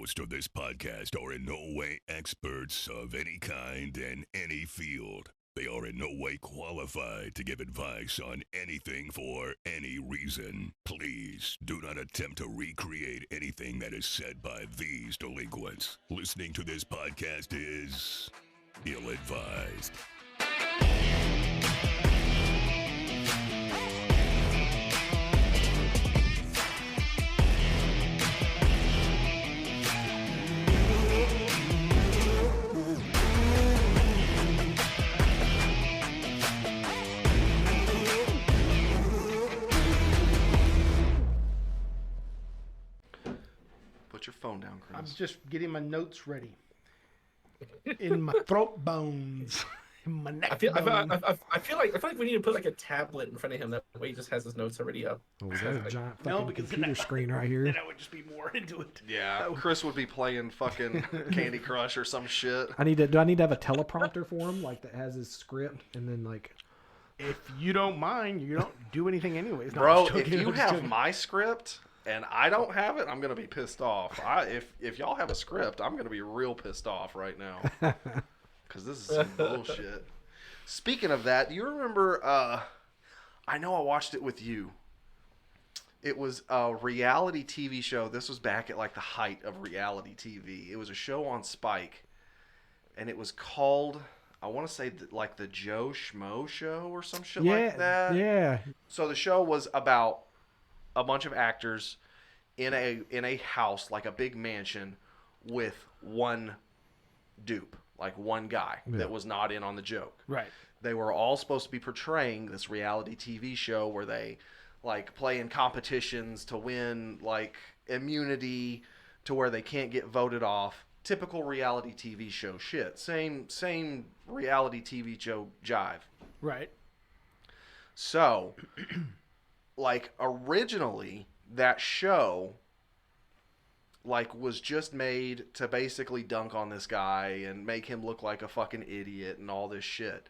hosts of this podcast are in no way experts of any kind in any field. They are in no way qualified to give advice on anything for any reason. Please do not attempt to recreate anything that is said by these delinquents. Listening to this podcast is ill-advised. Put your phone down, Chris. I'm just getting my notes ready. In my throat bones. In my neck I feel bones. like we need to put like a tablet in front of him. That way he just has his notes already up. Oh, is that a giant No, fucking because computer screen right here? Then I would just be more into it. Yeah, Chris would be playing fucking Candy Crush or some shit. Do I need to have a teleprompter for him, like that has his script, and then like, If you don't mind, you don't do anything anyways. No, Bro, I'm just if joking, you I'm just have joking. my script and I don't have it, I'm gonna be pissed off. If y'all have a script, I'm gonna be real pissed off right now. Because this is some bullshit. Speaking of that, do you remember, I know I watched it with you. It was a reality TV show. This was back at like the height of reality TV. It was a show on Spike. And it was called, I want to say like the Joe Schmo Show or some shit like that. yeah. So the show was about a bunch of actors in a house, like a big mansion, with one dupe, like one guy that was not in on the joke. Right. They were all supposed to be portraying this reality TV show where they like play in competitions to win like immunity to where they can't get voted off. Typical reality TV show shit. Same reality TV show jive. Right. So, like originally that show like was just made to basically dunk on this guy and make him look like a fucking idiot and all this shit.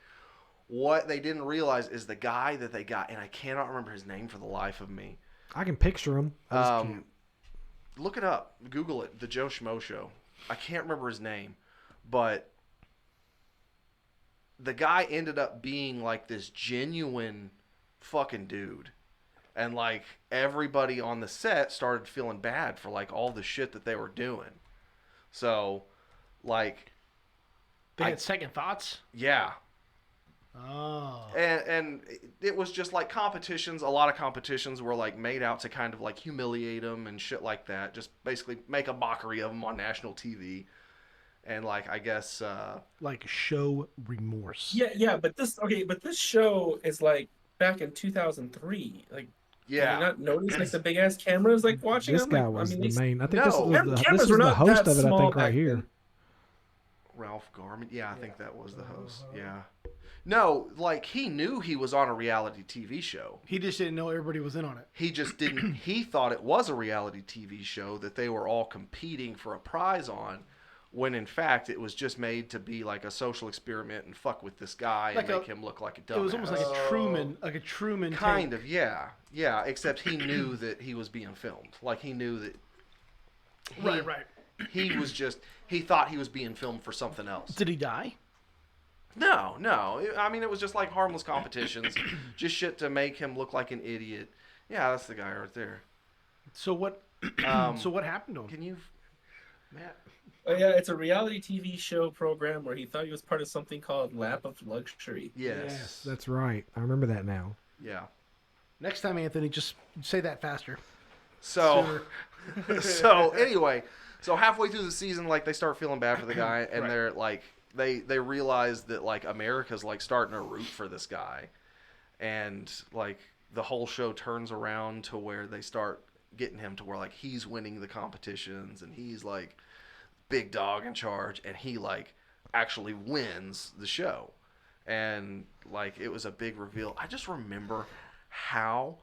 What they didn't realize is the guy that they got, and I cannot remember his name for the life of me. I can picture him. I just can't. Look it up. Google it. The Joe Schmo Show. I can't remember his name, but the guy ended up being like this genuine fucking dude. And like everybody on the set started feeling bad for like all the shit that they were doing. So like They had second thoughts? yeah. Oh. And it was just like competitions. A lot of competitions were like made out to kind of like humiliate them and shit like that. Just basically make a mockery of them on national TV. And like, I guess, Like show remorse. Yeah, but this show is like back in 2003. Like, yeah. did you not notice like the big ass cameras like watching This them? guy Like, was I mean, the these main. I think No. this was Them the, cameras this were was the not host that of it. I small think right back here. then. Ralph Garman. Yeah, I think that was the host. Yeah. No, like he knew he was on a reality TV show. He just didn't know everybody was in on it. He just didn't. He thought it was a reality TV show that they were all competing for a prize on, when in fact it was just made to be like a social experiment and fuck with this guy Like and make him look like a dumbass. It was almost like a Truman Kind take. of, yeah. Except he knew that he was being filmed. Like he knew that. Right. He was just. He thought he was being filmed for something else. Did he die? No. I mean, it was just like harmless competitions, just shit to make him look like an idiot. Yeah, that's the guy right there. So what? So what happened to him? Can you, Matt. Oh yeah, it's a reality TV show program where he thought he was part of something called Lap of Luxury. Yes. That's right. I remember that now. Yeah. Next time, Anthony, just say that faster. So, so anyway, so halfway through the season, like they start feeling bad for the guy, and Right. they're like, they realize that like America's like starting to root for this guy, and like the whole show turns around to where they start getting him to where like he's winning the competitions and he's like big dog in charge, and he like actually wins the show, and like it was a big reveal. I just remember how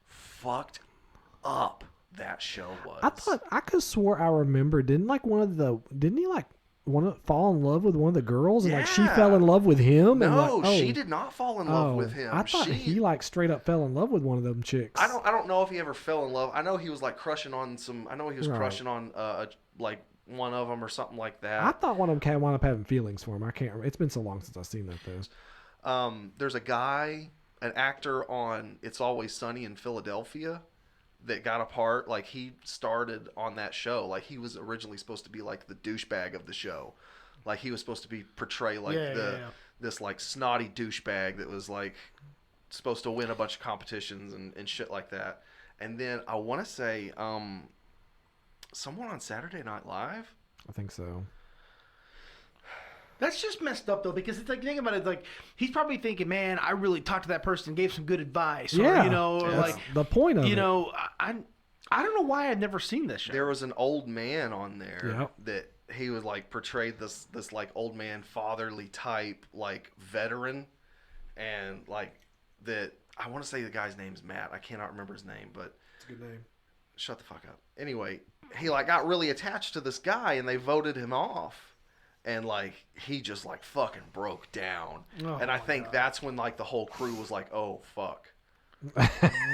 fucked up that show was. I could swore I remember. Didn't he like fall in love with one of the girls, and like she Yeah. fell in love with him? No, and like, oh, she did not fall in love with him. I thought he like straight up fell in love with one of them chicks. I don't know if he ever fell in love. I know he was like crushing on some. I know he was Right. crushing on like one of them or something like I that. thought one of them wound up having feelings for him. I can't remember. It's been so long since I've seen that though. There's a guy, an actor on It's Always Sunny in Philadelphia that got a part. Like, he started on that show. Like, he was originally supposed to be like the douchebag of the show. Like, he was supposed to be portray like this like snotty douchebag that was like supposed to win a bunch of competitions and shit like that. And then I want to say someone on Saturday Night Live. I think so. That's just messed up though, because it's like, think about it, like he's probably thinking, man, I really talked to that person, gave some good advice, Yeah, or, you know, or that's like the point of you it. know, I don't know why I'd never seen this show. There was an old man on there Yep. that he was like portrayed this like old man fatherly type like veteran, and like that. I want to say the guy's name's Matt. I cannot remember his name, but It's a good name. shut the fuck up. Anyway, he like got really attached to this guy, and they voted him off, and like he just like fucking broke down. Oh, and I my think God. that's when like the whole crew was like, oh fuck. We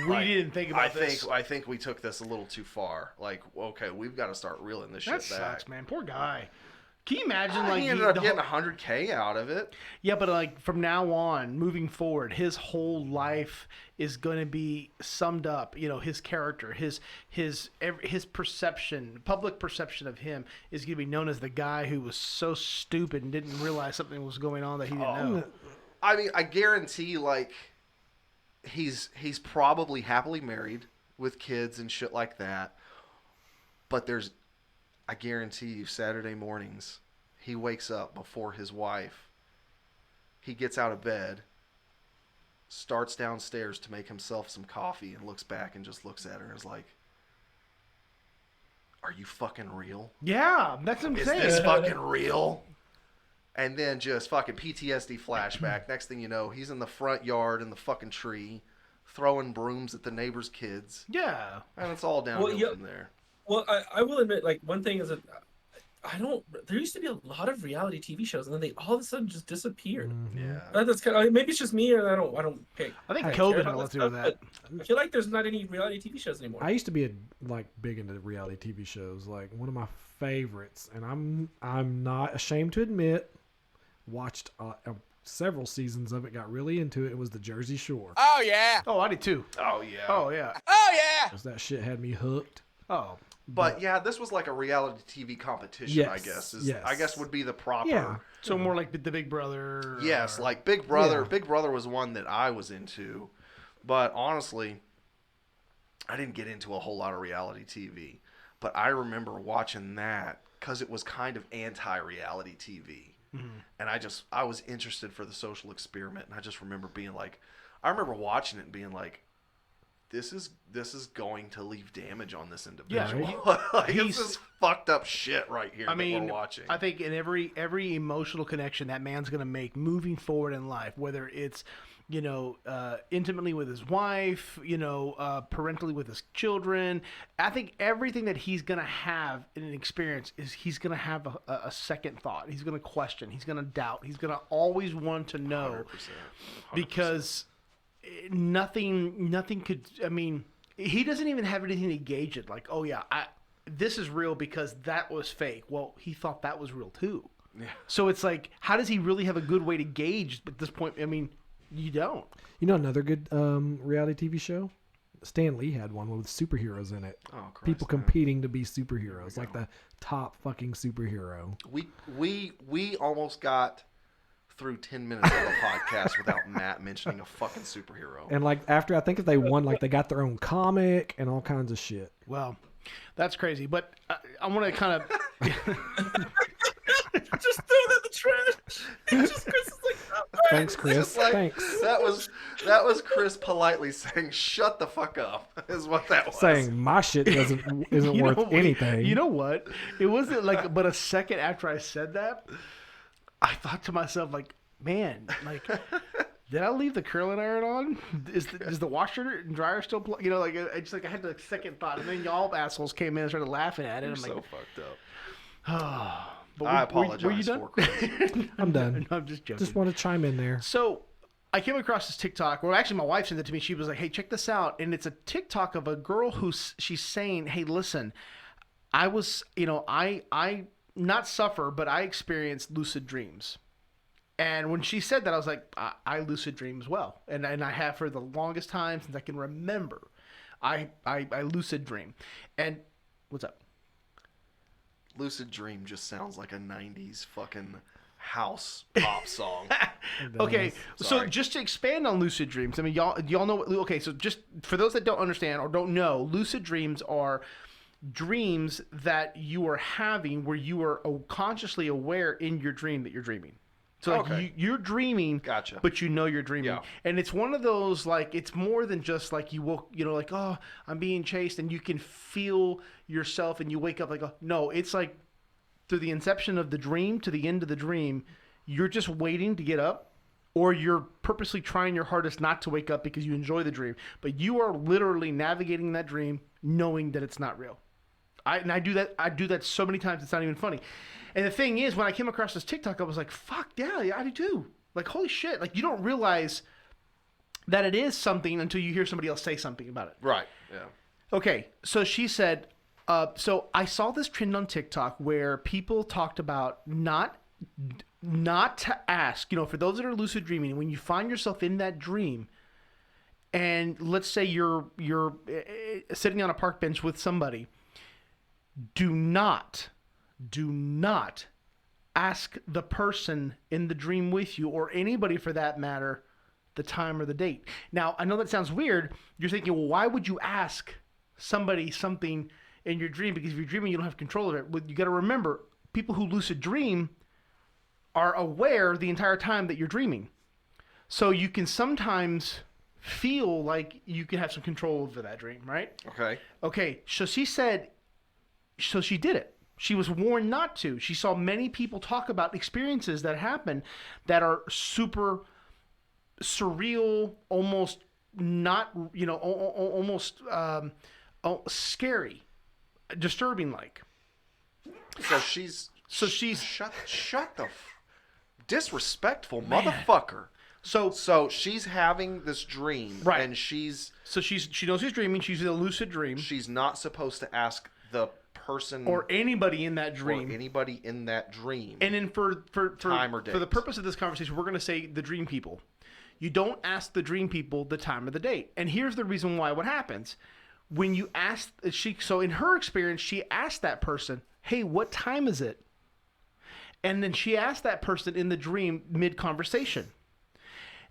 Like, didn't think about this. I think we took this a little too far. Like, okay, we've got to start reeling this That shit back. sucks, man. Poor guy. Can you imagine, like, he ended up the getting whole- $100K out of it. yeah, but like from now on, moving forward, his whole life is going to be summed up. You know, his character, his perception, public perception of him is going to be known as the guy who was so stupid and didn't realize something was going on that he didn't know. I mean, I guarantee, like, he's probably happily married with kids and shit like that. But I guarantee you, Saturday mornings, he wakes up before his wife. He gets out of bed, starts downstairs to make himself some coffee, and looks back and just looks at her and is like, are you fucking real? Yeah, that's what I'm Is saying. this fucking real? And then just fucking PTSD flashback. Next thing you know, he's in the front yard in the fucking tree, throwing brooms at the neighbors' kids. Yeah. And it's all downhill Well, yeah. from there. Well, I will admit, like, one thing is that there used to be a lot of reality TV shows, and then they all of a sudden just disappeared. Yeah. That's kind of, maybe it's just me, or I don't pick. I think care COVID about had a lot to do with that. but I feel like there's not any reality TV shows anymore. I used to be big into reality TV shows. Like one of my favorites, and I'm not ashamed to admit, watched several seasons of it. Got really into it. It was the Jersey Shore. Oh yeah. Oh, I did too. Oh, yeah. Oh, yeah. Oh yeah. 'Cause that shit had me hooked. Oh. But yeah, this was like a reality TV competition, I Yes, guess. yes. I guess would be the proper. Yeah. So more like the Big Brother. Yes, or- like Big Brother. Yeah. Big Brother was one that I was into. But honestly, I didn't get into a whole lot of reality TV. But I remember watching that because it was kind of anti-reality TV. Mm-hmm. And I was interested for the social experiment. And I just remember being like, I remember watching it and being like, this is going to leave damage on this individual. Yeah, Like, he's- this is fucked up shit right here I that mean, we're watching. I think in every emotional connection that man's going to make moving forward in life, whether it's, you know, intimately with his wife, you know, parentally with his children, I think everything that he's going to have in an experience is he's going to have a second thought. He's going to question. He's going to doubt. He's going to always want to know 100%. because nothing could. I mean, he doesn't even have anything to gauge it. Like, oh yeah, this is real because that was fake. Well, he thought that was real too. Yeah. So it's like, how does he really have a good way to gauge at this point? I mean, you don't. You know another good reality TV show? Stan Lee had one with superheroes in it. Oh, Christ, People man. competing to be superheroes, like the top fucking superhero. We almost got through 10 minutes of a podcast without Matt mentioning a fucking superhero. And like after I think if they won, like they got their own comic and all kinds of shit. Well, that's crazy. But I want to kind of. Just throw that in the trash. It's just Chris is like, oh, Thanks, Chris. Just like, Thanks. That was Chris politely saying, "Shut the fuck up," is what that was. Saying my shit isn't You worth know, anything. You know what? It wasn't like, but a second after I said that, I thought to myself, like, man, like, did I leave the curling iron on? Is the washer and dryer still plugged? You know, like, I just like I had the second thought, and then y'all assholes came in and started laughing at it. You're I'm so like, fucked up. oh. But I were you apologize done? for Chris. I'm done. No, I'm just joking. Just want to chime in there. So I came across this TikTok. Well, actually, my wife sent it to me. She was like, "Hey, check this out." And it's a TikTok of a girl she's saying, "Hey, listen, I was, you know, I not suffer, but I experienced lucid dreams. And when she said that, I was like, I lucid dream as well, and I have for the longest time since I can remember. I lucid dream, and what's up? Lucid Dream just sounds like a 90s fucking house pop song. Okay, so Sorry. just to expand on lucid dreams, I mean, y'all know what? Okay, so just for those that don't understand or don't know, lucid dreams are dreams that you are having where you are consciously aware in your dream that you're dreaming. So like Okay. you're dreaming, Gotcha. but you know you're dreaming, Yeah. and it's one of those like it's more than just like you woke, you know, like oh I'm being chased, and you can feel yourself, and you wake up like oh no, it's like through the inception of the dream to the end of the dream, you're just waiting to get up, or you're purposely trying your hardest not to wake up because you enjoy the dream, but you are literally navigating that dream knowing that it's not real. I do that so many times it's not even funny. And the thing is, when I came across this TikTok, I was like, fuck yeah, I do too. Like holy shit. Like you don't realize that it is something until you hear somebody else say something about it. Right. Yeah. Okay, so she said, so I saw this trend on TikTok where people talked about not to ask, you know, for those that are lucid dreaming, when you find yourself in that dream, and let's say you're sitting on a park bench with somebody, do not ask the person in the dream with you, or anybody for that matter, the time or the date. Now, I know that sounds weird. You're thinking, well, why would you ask somebody something in your dream? Because if you're dreaming, you don't have control of it. But you got to remember, people who lucid dream are aware the entire time that you're dreaming. So you can sometimes feel like you can have some control over that dream, right? Okay. Okay, so she said, so she did it. She was warned not to. She saw many people talk about experiences that happen that are super surreal, almost not, you know, almost scary, disturbing like. So she's shut the disrespectful motherfucker. So she's having this dream, Right. and she knows she's dreaming. She's in a lucid dream. she's not supposed to ask the person Or anybody in that or dream. anybody in that dream. And then for Time or for the date. purpose of this conversation, we're going to say the dream people. You don't ask the dream people the time or the date. And here's the reason why. What happens when you ask so in her experience, she asked that person, "Hey, what time is it?" And then she asked that person in the dream mid conversation.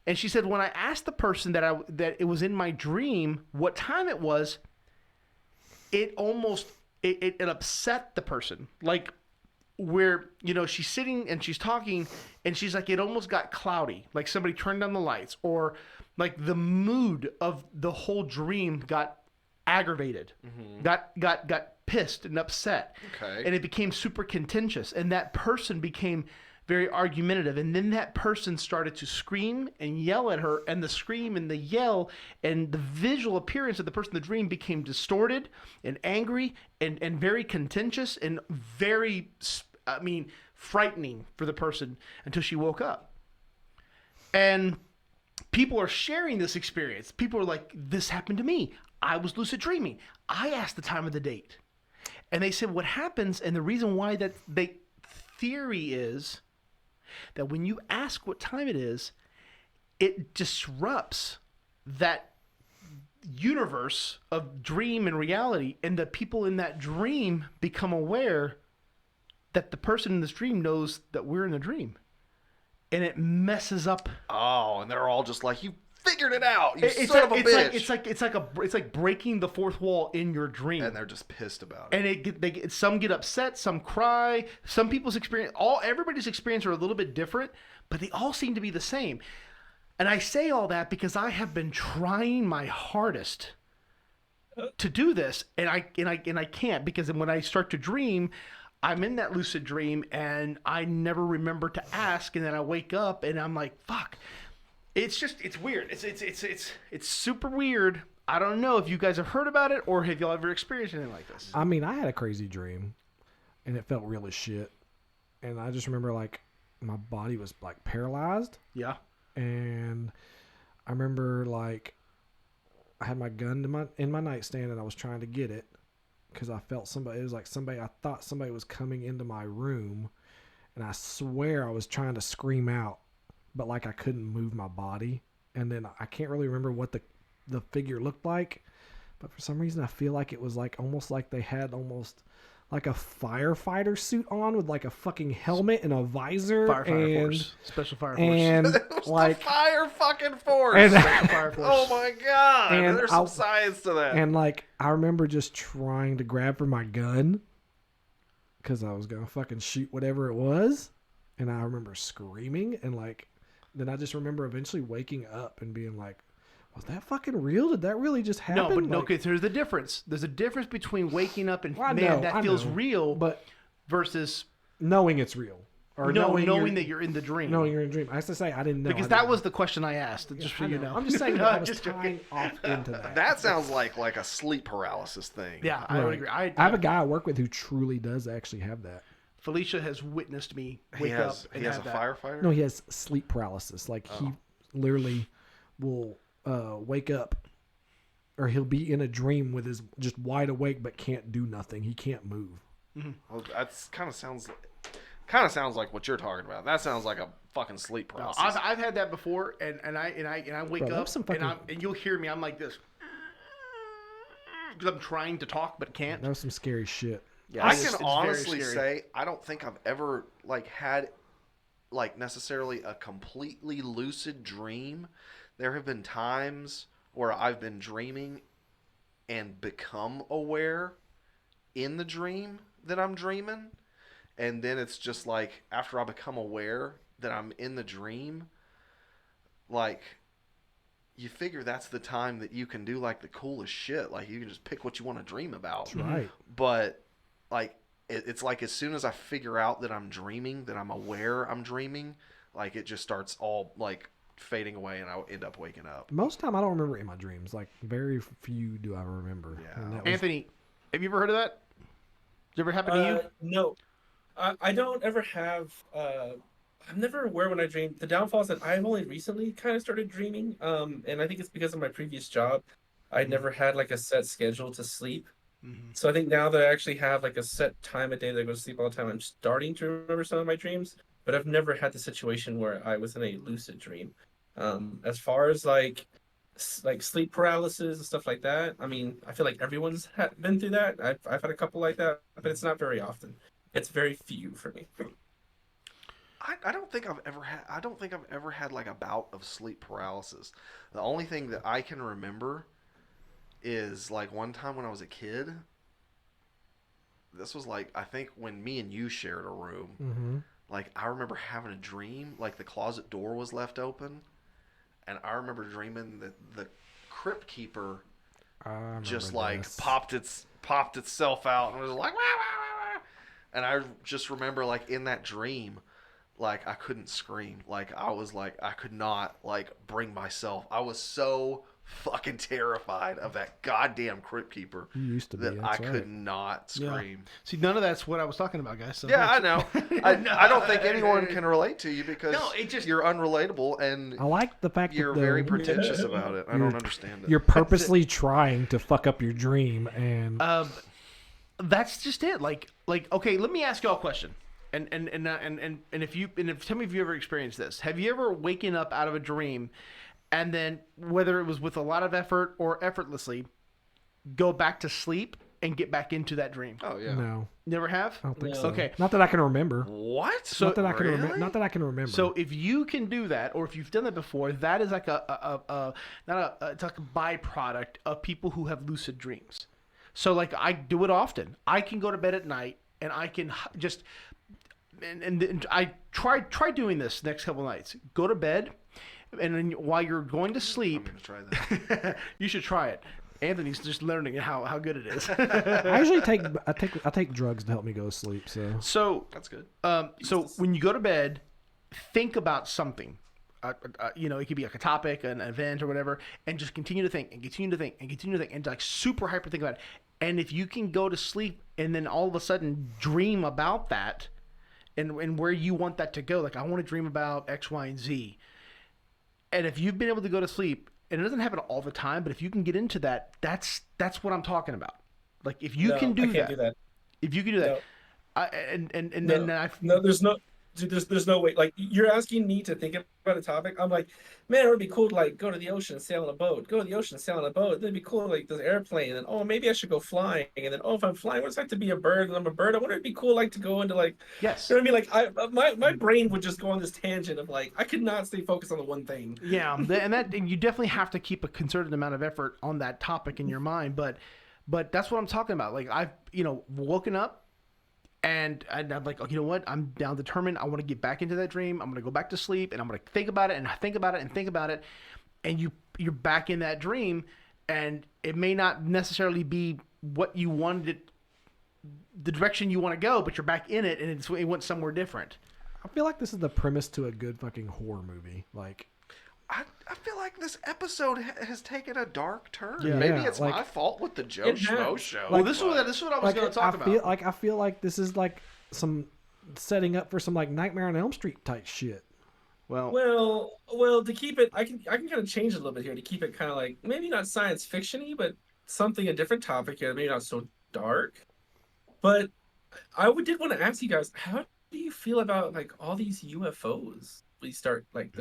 And she said, when I asked the person that it was in my dream what time it was, it almost it upset the person. Like where, you know, she's sitting and she's talking and she's like, it almost got cloudy. Like somebody turned on the lights, or like the mood of the whole dream got aggravated, got pissed and upset. Okay. And it became super contentious. And that person became very argumentative, and then that person started to scream and yell at her, and the scream and the yell and the visual appearance of the person in the dream became distorted and angry and very contentious and very, I mean, frightening for the person until she woke up. And people are sharing this experience. People are like, this happened to me. I was lucid dreaming. I asked the time of the date. And they said what happens, and the reason why that theory is that when you ask what time it is, it disrupts that universe of dream and reality, and the people in that dream become aware that the person in this dream knows that we're in a dream, and it messes up. Oh, and they're all just like, you figured it out, you It's son like, of a it's bitch. it's like breaking the fourth wall in your dream. And they're just pissed about it. And some get upset, some cry. Some people's experience, everybody's experience are a little bit different, but they all seem to be the same. And I say all that because I have been trying my hardest to do this, and I can't, because when I start to dream, I'm in that lucid dream and I never remember to ask, and then I wake up and I'm like, fuck. It's weird. It's super weird. I don't know if you guys have heard about it or have y'all ever experienced anything like this. I mean, I had a crazy dream, and it felt really shit. And I just remember, like, my body was, like, paralyzed. Yeah. And I remember, like, I had my gun in my nightstand, and I was trying to get it because I felt somebody. It was like somebody. I thought somebody was coming into my room, and I swear I was trying to scream out, but like I couldn't move my body. And then I can't really remember what the figure looked like, but for some reason I feel like it was like almost like they had almost like a firefighter suit on with like a fucking helmet and a visor Special fire force. and like the fire fucking force. and, Special fire force. Oh my god! And There's some science to that. and like I remember just trying to grab for my gun because I was gonna fucking shoot whatever it was, and I remember screaming and like then I just remember eventually waking up and being like, was that fucking real? Did that really just happen? No, but like, okay, there's the difference. There's a difference between waking up and Well, I man, know, that I feels know, real, but versus knowing it's real or knowing that you're in the dream. knowing you're in a dream. I have to say I didn't know because that was the question I asked. Just so I you know. know, I'm just saying No, that I I'm was just tying off into that. That sounds like a sleep paralysis thing. Yeah, I would Right. agree. I have a guy I work with who truly does actually have that. Felicia has witnessed me He wake up has and he has a have that. firefighter. No, he has sleep paralysis. Like he literally will wake up, or he'll be in a dream with his just wide awake but can't do nothing. He can't move. Well, that's kind of sounds like what you're talking about. That sounds like a fucking sleep No, paralysis. I've had that before, and I wake Bro, up that's some fucking- and you'll hear me. I'm like this because I'm trying to talk but can't. That was some scary shit. Yeah, I it's can very honestly scary. say I don't think I've ever like had like necessarily a completely lucid dream. There have been times where I've been dreaming and become aware in the dream that I'm dreaming, and then it's just like after I become aware that I'm in the dream, like you figure that's the time that you can do like the coolest shit. Like you can just pick what you want to dream about. That's right. But like it's like as soon as I figure out that I'm dreaming, that I'm aware I'm dreaming, like it just starts all like fading away, and I end up waking up. Most of the time, I don't remember in my dreams. Like very few do I remember. Yeah. And that was- Anthony, have you ever heard of that? Did it ever happen to you? No, I don't ever have. I'm never aware when I dream. The downfall is that I've only recently kind of started dreaming. And I think it's because of my previous job. I never had like a set schedule to sleep. So I think now that I actually have like a set time a day that I go to sleep all the time, I'm starting to remember some of my dreams. But I've never had the situation where I was in a lucid dream. As far as like sleep paralysis and stuff like that, I mean, I feel like everyone's been through that. I've had a couple like that, but it's not very often. It's very few for me. I don't think I've ever had like a bout of sleep paralysis. The only thing that I can remember is like one time when I was a kid. This was like I think when me and you shared a room. Mhm. Like I remember having a dream like the closet door was left open, and I remember dreaming that the crypt keeper I remember just like this. popped itself out and was like wah, wah, wah, wah. And I just remember like in that dream, like I couldn't scream. Like I was like I could not like bring myself. I was so fucking terrified of that goddamn crypt keeper You used to be. that I That's could right. not scream. See, none of that's what I was talking about, guys. So Yeah, I know. No, I don't think anyone can relate to you because No, it just- you're unrelatable and I like the fact you're that very pretentious about it. I You're- don't understand it. You're purposely trying to fuck up your dream, and That's just it. Like okay, let me ask y'all a question. And tell me if you ever experienced this. Have you ever waken up out of a dream, and then whether it was with a lot of effort or effortlessly, go back to sleep and get back into that dream? Oh yeah. no, Never have? I don't think No. so. Okay. Not that I can remember. What? So- not that I can really? remember. Not that I can remember. So if you can do that, or if you've done that before, that is like it's like a byproduct of people who have lucid dreams. So like I do it often. I can go to bed at night and I can just and I try doing this next couple nights. Go to bed, and then while you're going to I'm sleep, gonna try that. you should try it. Anthony's just learning how good it is. I usually take drugs to help me go to sleep. So That's good. So when you go to bed, think about something. It could be like a topic, an event, or whatever, and just continue to think and continue to think and continue to think and like super hyper think about it. And if you can go to sleep and then all of a sudden dream about that and where you want that to go, like I want to dream about X, Y, and Z. And if you've been able to go to sleep, and it doesn't happen all the time, but if you can get into that, that's what I'm talking about. Like if you No, can I do can't that, do that. if you can do that, No, and no, then no. There's no, dude, there's no way. Like you're asking me to think about a topic. I'm like, man, it would be cool to like go to the ocean, sail on a boat, go to the ocean, sail on a boat. That'd be cool, like this airplane. And oh, maybe I should go flying. And then oh, if I'm flying, what's it like to be a bird? And I'm a bird. I wonder it'd be cool, like to go into like, yes. you know what I mean? Like my brain would just go on this tangent of like I could not stay focused on the one thing. Yeah, and you definitely have to keep a concerted amount of effort on that topic in your mind. But that's what I'm talking about. Like I've woken up and I'm like, oh, you know what? I'm down determined. I want to get back into that dream. I'm gonna go back to sleep and I'm gonna think about it and think about it and think about it. And you're back in that dream, and it may not necessarily be what you wanted it, the direction you want to go, but you're back in it, and it went somewhere different. I feel like this is the premise to a good fucking horror movie. Like, I feel like this episode has taken a dark turn. Yeah, Maybe it's like- my fault with the Joe It Schmo has. show. Well, this is what I was like going to talk I feel about. like I feel like this is like some setting up for some like Nightmare on Elm Street type shit. Well, to keep it, I can kind of change it a little bit here to keep it kind of like maybe not science fiction-y, but something a different topic here, maybe not so dark. But did want to ask you guys, how do you feel about like all these UFOs? They're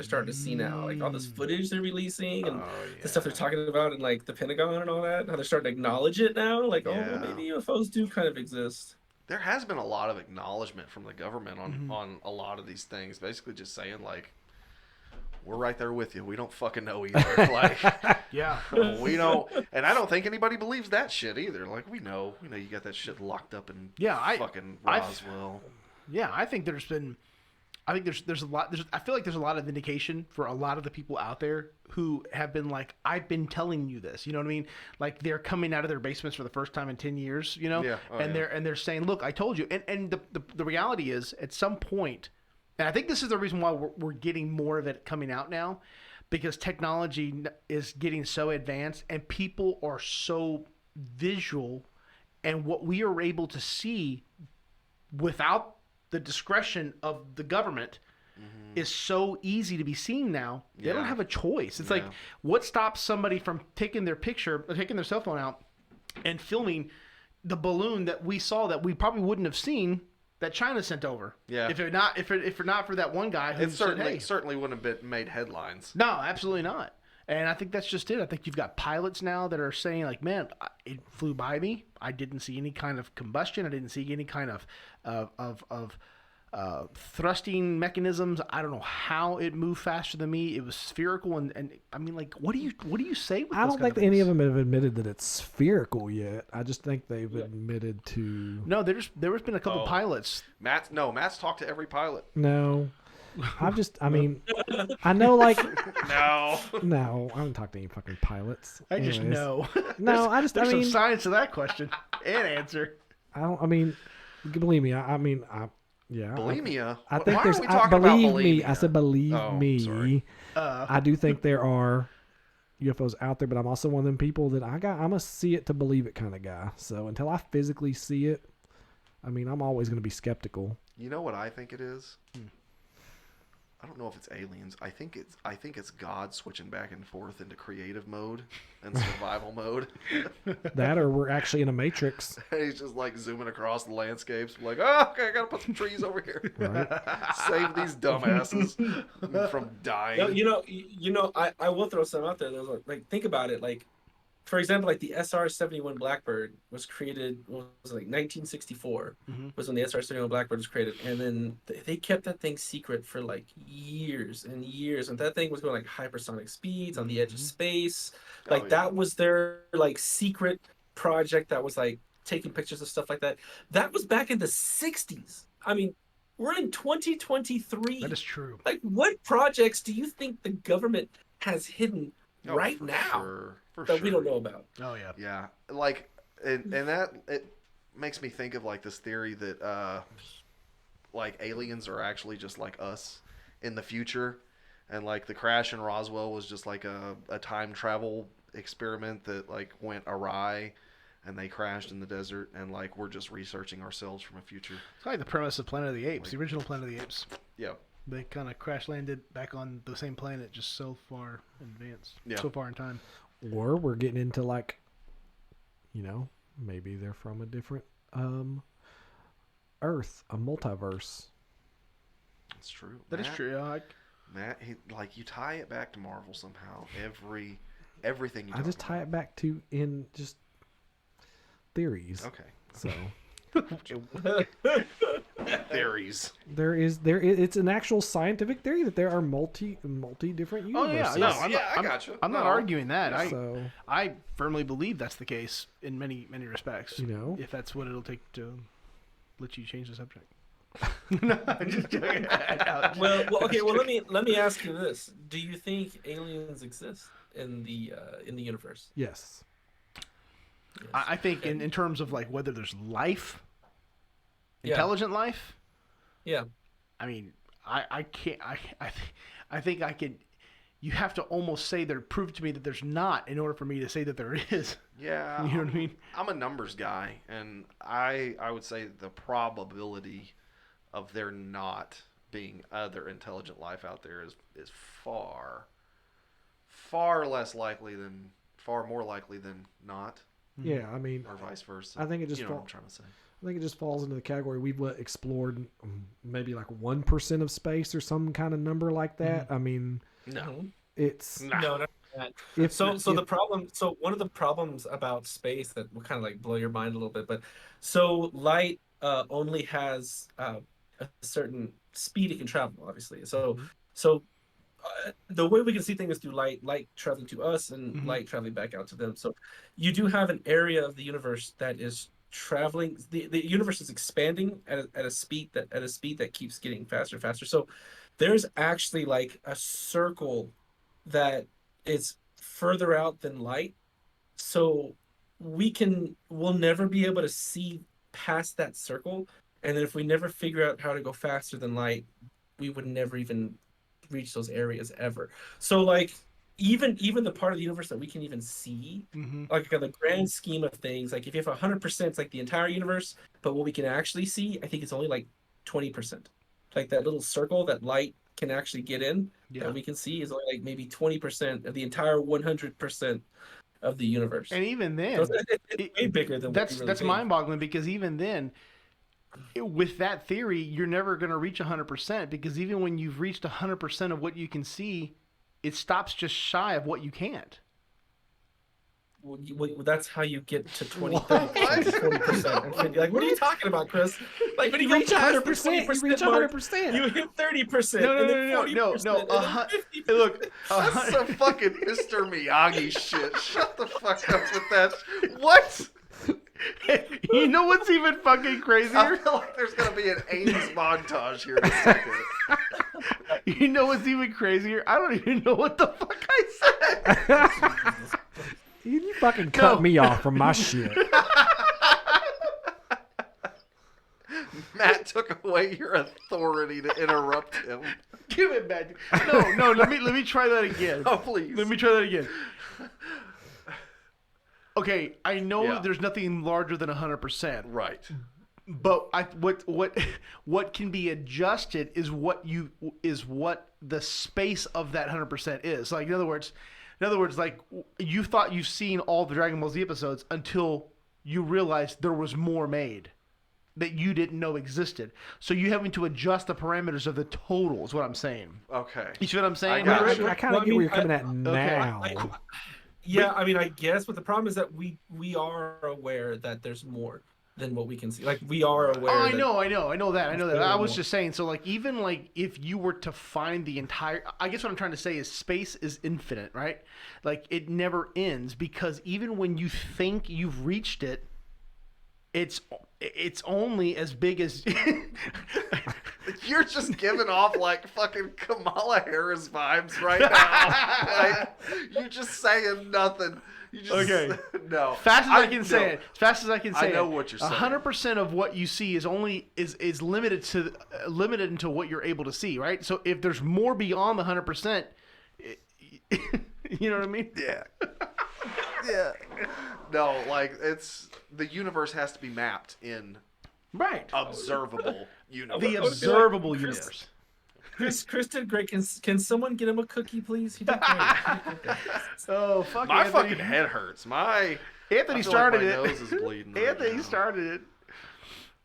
starting to see now, like all this footage they're releasing and the stuff they're talking about in like the Pentagon and all that. How they're starting to acknowledge it now, like oh, well, maybe UFOs do kind of exist. There has been a lot of acknowledgement from the government on a lot of these things. Basically, just saying like, we're right there with you. We don't fucking know either. Like, Yeah. we know, and I don't think anybody believes that shit either. Like, we know you got that shit locked up in fucking Roswell. Yeah, I think there's a lot. I feel like there's a lot of indication for a lot of the people out there who have been like, I've been telling you this. You know what I mean? Like they're coming out of their basements for the first time in 10 years. You know, Yeah. they're saying, look, I told you. And the reality is, at some point, and I think this is the reason why we're getting more of it coming out now, because technology is getting so advanced and people are so visual, and what we are able to see without the discretion of the government is so easy to be seen now. They don't have a choice. It's like, what stops somebody from taking their cell phone out and filming the balloon that we saw that we probably wouldn't have seen that China sent over? Yeah. If it not for that one guy who It said, hey. certainly wouldn't have been made headlines. No, absolutely not. And I think that's just it. I think you've got pilots now that are saying like, man, it flew by me. I didn't see any kind of combustion. I didn't see any kind of thrusting mechanisms. I don't know how it moved faster than me. It was spherical, and I mean, like, what do you say with I don't think any of them have admitted that it's spherical yet. I just think they've admitted to. No, there's been a couple pilots. Matt's talked to every pilot. No, I mean, I know, like, No. no, I haven't talked to any fucking pilots. I just Anyways. know. No, there's I mean, some science to that question and answer. I mean, believe me, I mean, yeah. Bulimia? I think Why there's. are we talking about Believe me, bulimia? I said believe Oh, me. sorry. I do think there are UFOs out there, but I'm also one of them people that I'm a see it to believe it kind of guy. So until I physically see it, I mean, I'm always going to be skeptical. You know what I think it is? I don't know if it's aliens. I think it's God switching back and forth into creative mode and survival mode. That, or we're actually in a matrix. He's just like zooming across the landscapes, like, oh, okay, I gotta put some trees over here. Right. Save these dumbasses from dying. I will throw some out there. There's like think about it. Like, for example, like the SR-71 Blackbird was created. What was it, like 1964? Was when the SR-71 Blackbird was created, and then they kept that thing secret for like years and years. And that thing was going like hypersonic speeds on the edge of space. Like that was their like secret project. That was like taking pictures of stuff like that. That was back in the 60s. I mean, we're in 2023. That is true. Like, what projects do you think the government has hidden right for now sure. For that sure. we don't know about? Oh yeah. Yeah, like, and that it makes me think of like this theory that like aliens are actually just like us in the future, and like the crash in Roswell was just like a time travel experiment that like went awry, and they crashed in the desert, and like we're just researching ourselves from a future. It's like the premise of Planet of the Apes, the original Planet of the Apes. Yeah. They kind of crash landed back on the same planet, just so far advanced, Yeah. so far in time. Or we're getting into like, maybe they're from a different Earth, a multiverse. That's true. That is true. Yeah, Matt, like you tie it back to Marvel somehow. Everything you I just tie it back to in just theories. Okay. So Theories. it's an actual scientific theory that there are multi different Oh universes. yeah, No, I got you. I'm not arguing that. So I firmly believe that's the case in many respects. you know, If that's what it'll take to let you change the subject. No, I'm just joking. Well, okay. Well, let me ask you this: do you think aliens exist in the universe? yes. Yes. I think in terms of like whether there's life, Yeah. intelligent life. Yeah. I mean, I can't. I think I can. You have to almost say there, prove to me that there's not in order for me to say that there is. Yeah. You know what I mean? I'm a numbers guy, and I would say the probability of there not being other intelligent life out there is far more likely than not, Yeah, I mean, or vice versa. I think it just you know what fall- I'm trying to say. I think it just falls into the category we've explored maybe like 1% of space or some kind of number like that. I mean, No. it's Nah. No, not that. if So one of the problems about space that will kind of like blow your mind a little bit, but so light only has a certain speed it can travel, obviously. So the way we can see things is through light traveling to us and light traveling back out to them. So you do have an area of the universe that is traveling. The universe is expanding at a speed that keeps getting faster and faster. So there's actually like a circle that is further out than light. So we'll never be able to see past that circle. And then if we never figure out how to go faster than light, we would never even reach those areas ever. So like even the part of the universe that we can even see, like in the grand scheme of things, like if you have 100%, it's like the entire universe, but what we can actually see, I think it's only like 20%. Like that little circle that light can actually get in that we can see is only like maybe 20% of the entire 100% of the universe. And even then, So it's way bigger than what we really that's think. mind-boggling, because even then, with that theory, you're never going to reach 100%, because even when you've reached 100% of what you can see, it stops just shy of what you can't. Well, that's how you get to 20, 30%, 40%. Like, what are you talking about, Chris? Like, when you reach go past 100%, the you 20% reach mark, 100%. you hit 30%. No, and then 40%, no. and then 50%. Look, That's some fucking Mr. Miyagi shit. Shut the fuck up with that. What? you know what's even fucking I crazier? feel like there's gonna be an Ames montage here in a second. You know what's even crazier? I don't even know what the fuck I said. You fucking cut me off from my shit. Matt took away your authority to interrupt him. Give it back. No. Let me try that again. Oh, please. Let me try that again. Okay, I know Yeah. there's nothing larger than 100%. Right. But what can be adjusted is what the space of that 100% is. Like in other words, like you thought you've seen all the Dragon Ball Z episodes until you realized there was more made that you didn't know existed. So you having to adjust the parameters of the total is what I'm saying. Okay. You see what I'm saying? I got I, you. I kind Well, of I get where mean, you're coming at now. Yeah, I mean, I guess, but the problem is that we are aware that there's more than what we can see. Like, we are aware. Oh, I that- know that. I was more. just saying. So, like, even like if you were to find the entire, I guess what I'm trying to say is space is infinite, right? Like, it never ends, because even when you think you've reached it, it's only as big as. You're just giving off like fucking Kamala Harris vibes right now. Like, you're just saying nothing. You just, Okay. No. Fast as I can say it. As fast as I can say it. I know what you're saying. 100% of what you see is only is limited until what you're able to see, right? So if there's more beyond the 100%, you know what I mean? Yeah. Yeah. No, like it's the universe has to be mapped in Right. observable universe. The I would be like, observable Chris- universe. Chris did great. Can someone get him a cookie, please? He did great. Oh, fuck My Anthony. fucking head hurts. My Anthony I feel started like it. my nose is bleeding right Anthony now. started it.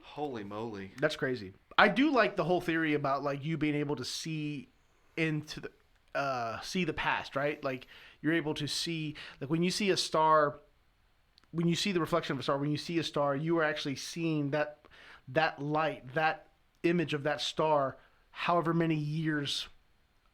Holy moly. That's crazy. I do like the whole theory about like you being able to see into the past, right? Like you're able to see, like when you see a star, when you see the reflection of a star, when you see a star, you are actually seeing that light, that image of that star, however many years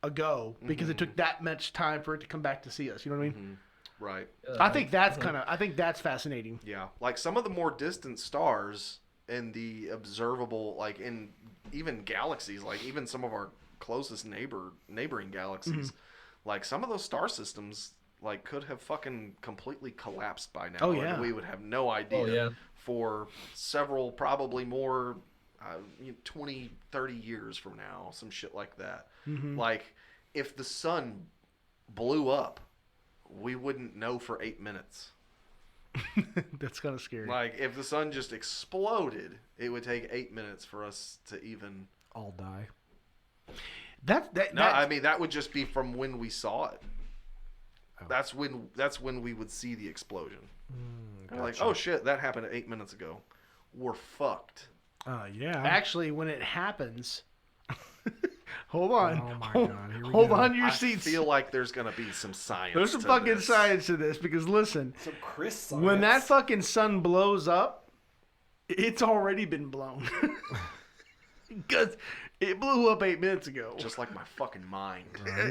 ago, because it took that much time for it to come back to see us. You know what I mean? Right. I think that's I think that's fascinating. Yeah. Like some of the more distant stars in the observable, like in even galaxies, like even some of our closest neighboring galaxies, like some of those star systems like could have fucking completely collapsed by now. Oh, yeah. And we would have no idea for several, probably more 20, 30 years from now, some shit like that. Like if the sun blew up, we wouldn't know for 8 minutes. That's kind of scary. Like if the sun just exploded, it would take 8 minutes for us to even All die. I mean that would just be from when we saw it. That's when we would see the explosion. We're like, oh shit, that happened 8 minutes ago. We're fucked. Yeah. Actually, when it happens, hold on. Oh my God. Here we Hold go. on to your I seats. feel like there's gonna be some science. There's some to fucking this. science to this because listen, Some Chris when that fucking sun blows up, it's already been blown. Because it blew up 8 minutes ago. Just like my fucking mind.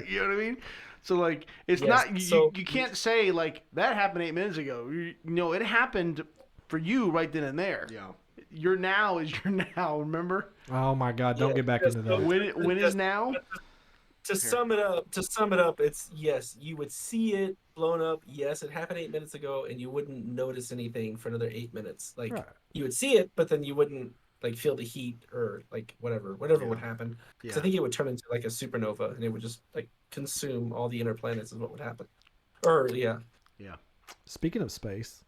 You know what I mean? So like, it's Yes, not so- you can't say like that happened 8 minutes ago. You know, it happened for you right then and there. Yeah. Your now is your now. Remember Oh my God. Don't Yeah, get back because into that. when is now? To sum it up, it's yes, you would see it blown up. Yes, it happened 8 minutes ago, and you wouldn't notice anything for another 8 minutes. Like Right. you would see it, but then you wouldn't like feel the heat or like whatever would happen. Because I think it would turn into like a supernova, and it would just like consume all the inner planets. Is what would happen. Or yeah, Speaking of space,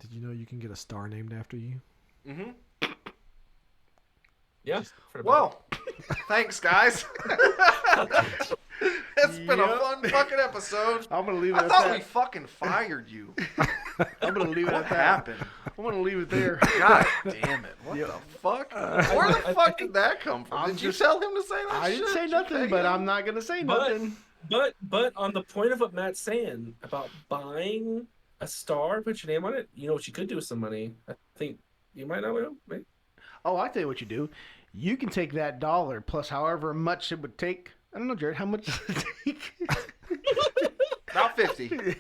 did you know you can get a star named after you? Mm-hmm. yeah. Well, thanks, guys. It's been a fun fucking episode. I'm gonna leave it I at thought that. we fucking fired you. I'm gonna leave it What at that. happened? I'm gonna leave it there. God damn it. What the fuck? Where the fuck did that come from? I'm Did you just- tell him to say that I didn't shit? say Did you nothing, pay but him? I'm not gonna say But- nothing. But on the point of what Matt's saying about buying a star, put your name on it. You know what you could do with some money. I think you might not know. Maybe. Oh, I tell you what you do. You can take that dollar plus however much it would take. I don't know, Jared. How much does it take? About 50.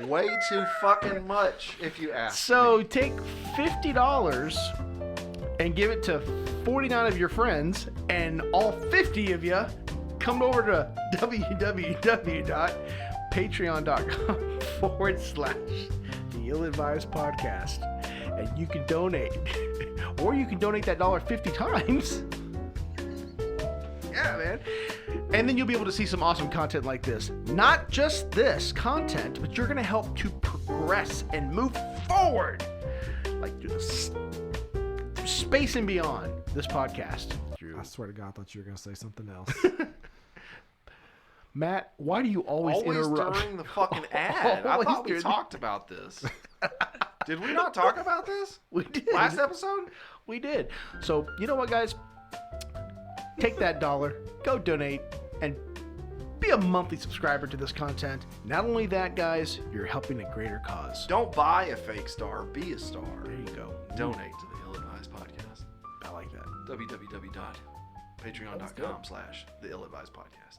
Way too fucking much, if you ask So me. take $50 and give it to 49 of your friends, and all 50 of you come over to www.patreon.com/the Ill-Advised Podcast, and you can donate, or you can donate that dollar 50 times. Yeah, man. And then you'll be able to see some awesome content like this. Not just this content, but you're going to help to progress and move forward. Like through through space and beyond this podcast. I swear to God, I thought you were going to say something else. Matt, why do you always interrupt? During the fucking ad. I Always thought we during- talked about this. Did we not talk about this? We did. Last episode? We did. So, you know what, guys? Take that dollar, go donate, and be a monthly subscriber to this content. Not only that, guys, you're helping a greater cause. Don't buy a fake star, be a star. There you go. Donate to the Ill-Advised Podcast. I like that. www.patreon.com/the Ill-Advised Podcast.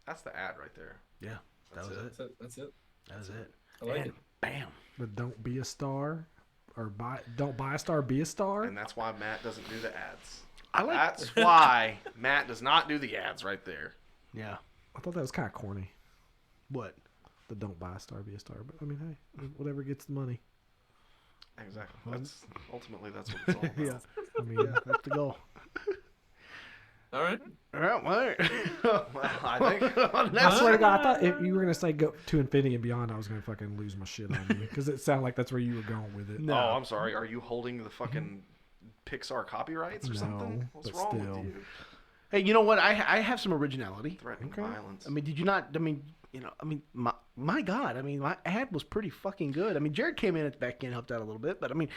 That's the ad right there. Yeah, that was it. That's it. That was it. I like And it. bam. But don't be a star, or don't buy a star, be a star. And that's why Matt doesn't do the ads. I like. That's why Matt does not do the ads right there. Yeah. I thought that was kind of corny. What? The don't buy a star, be a star. But I mean, hey, whatever gets the money. Exactly. That's ultimately that's what it's all about. Yeah. I mean, That's the goal. All right. All right. Well, Well, I think I swear to God, I thought if you were gonna say go to infinity and beyond, I was gonna fucking lose my shit on you because it sounded like that's where you were going with it. No. Oh, I'm sorry. Are you holding the fucking Pixar copyrights or something? No, What's but wrong still. with you? Hey, you know what? I have some originality. Threatening Okay. violence. I mean, did you not? I mean, you know, I mean, my God, I mean, my ad was pretty fucking good. I mean, Jared came in at the back end, helped out a little bit, but I mean,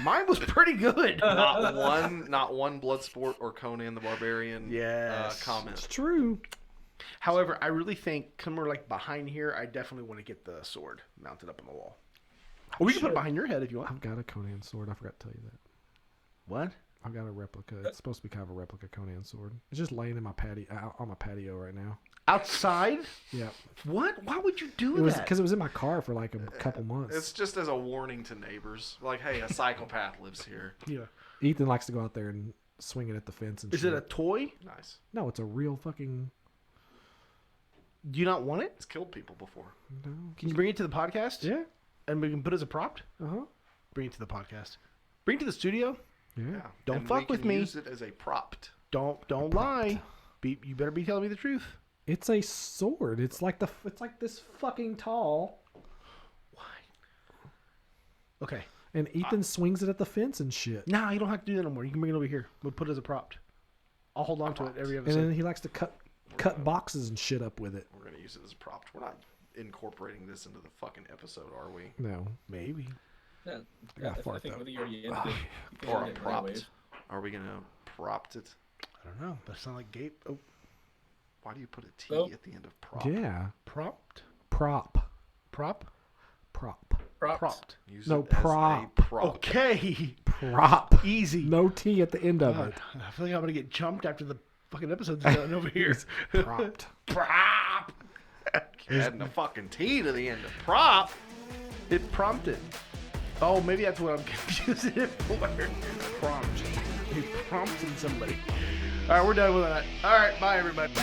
mine was pretty good. Not one Bloodsport or Conan the Barbarian comment. It's true. However, I really think somewhere like behind here, I definitely want to get the sword mounted up on the wall. Or we can put it behind your head if you want. I've got a Conan sword. I forgot to tell you that. What? I've got a replica. It's supposed to be kind of a replica Conan sword. It's just laying in my on my patio right now. Outside? Yeah. What? Why would you do It was that? because it was in my car for like a couple months. It's just as a warning to neighbors. Like, hey, a psychopath lives here. Yeah. Ethan likes to go out there and swing it at the fence and Is shit. it a toy? Nice. No, it's a real fucking... Do you not want it? It's killed people before. No. Can you bring it to the podcast? Yeah. And we can put it as a prop? Uh-huh. Bring it to the podcast. Bring it to the studio. Yeah. Yeah. Don't And fuck we with can me. Use it as a prop. Don't lie. You better be telling me the truth. It's a sword. It's like this fucking tall. Why? Okay. And Ethan swings it at the fence and shit. Nah, you don't have to do that no more. You can bring it over here. We'll put it as a prop. I'll hold on to it every And episode. then he likes to cut boxes and shit up with it. We're gonna use it as a prop. We're not incorporating this into the fucking episode, are we? No. Maybe. Yeah, gotta I fart, think though. whether you already ended it, you can Or end a it propped? anyways. Are we gonna propped it? I don't know. That sounds like gape. Oh, Why do you put a T Oh. at the end of prop? Yeah. propped? Prop. Prop? Prop. Propped. Use No, it as a prop. prop. Okay. Prop. Easy. No T at the end of God, it. I feel like I'm going to get jumped after the fucking episode's done over here. Propped. Prop. Adding a fucking T to the end of prop. It prompted. Oh, maybe that's what I'm confusing it for. Prompt. He prompted somebody. All right, we're done with that. All right, bye, everybody.